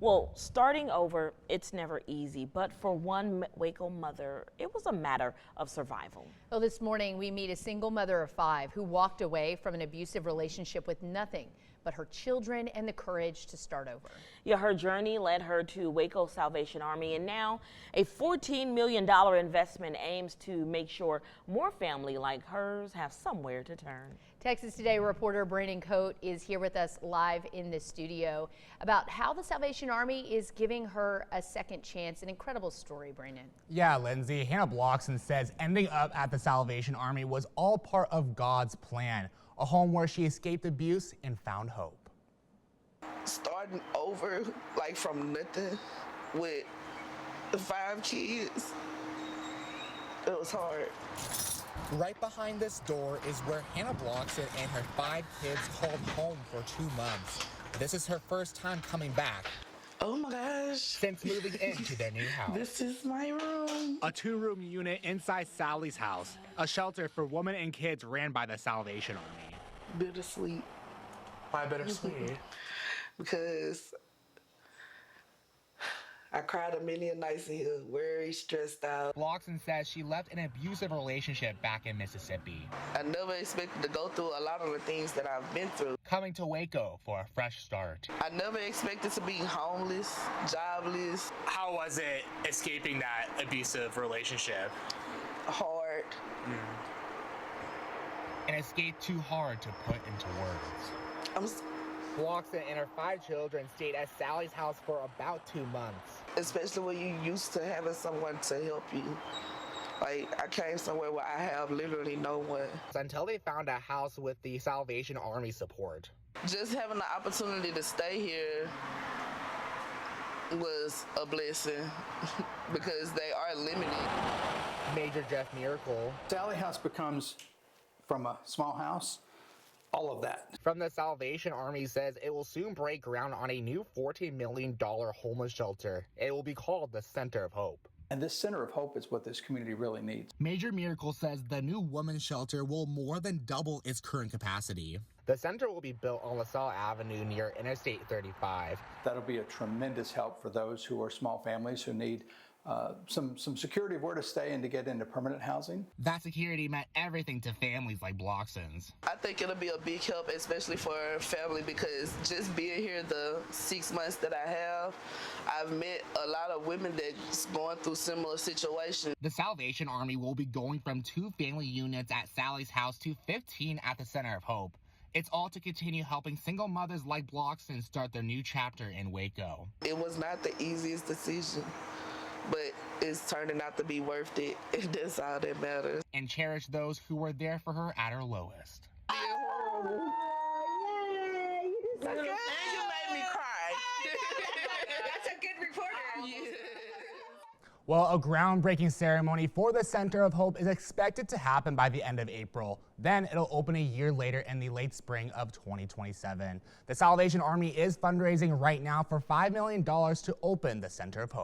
Well, starting over, it's never easy, but for one Waco mother, it was a matter of survival. Well, this morning we meet a single mother of 5 who walked away from an abusive relationship with nothing but her children and the courage to start over. Yeah, her journey led her to Waco Salvation Army, and now a $14 million investment aims to make sure more family like hers have somewhere to turn. Texas Today reporter Brandon Coate is here with us live in the studio about how the Salvation Army is giving her a second chance. An incredible story, Brandon. Yeah, Lindsay. Hannah Blockson says ending up at the Salvation Army was all part of God's plan. A home where she escaped abuse and found hope. Starting over, like from nothing, with 5 kids, it was hard. Right behind this door is where Hannah Blockson and her 5 kids called home for 2 months. This is her first time coming back. Oh my gosh. Since moving into their new house. This is my room. A 2-room unit inside Sally's house, a shelter for women and kids ran by the Salvation Army. Bittersweet. Why bittersweet? Because I cried a million nights in here, very stressed out. Blockson says she left an abusive relationship back in Mississippi. I never expected to go through a lot of the things that I've been through. Coming to Waco for a fresh start. I never expected to be homeless, jobless. How was it escaping that abusive relationship? Hard. An escape too hard to put into words. Blockson and her 5 children stayed at Sally's house for about 2 months. Especially when you used to having someone to help you. Like, I came somewhere where I have literally no one. Until they found a house with the Salvation Army support. Just having the opportunity to stay here was a blessing because they are limited. Major Jeff Miracle. Sally House becomes, from a small house, all of that. From the Salvation Army says it will soon break ground on a new $14 million homeless shelter. It will be called the Center of Hope. And this Center of Hope is what this community really needs. Major Miracle says the new women's shelter will more than double its current capacity. The center will be built on LaSalle Avenue near Interstate 35. That'll be a tremendous help for those who are small families who need some security of where to stay and to get into permanent housing. That security meant everything to families like Blockson's. I think it'll be a big help, especially for family, because just being here the 6 months that I have, I've met a lot of women that's going through similar situations. The Salvation Army will be going from 2 family units at Sally's house to 15 at the Center of Hope. It's all to continue helping single mothers like Blockson start their new chapter in Waco. It was not the easiest decision, but it's turning out to be worth it, and that's all that matters. And cherish those who were there for her at her lowest. And you made me cry. That's a good reporter. Yeah. Well, a groundbreaking ceremony for the Center of Hope is expected to happen by the end of April. Then it'll open a year later in the late spring of 2027. The Salvation Army is fundraising right now for $5 million to open the Center of Hope.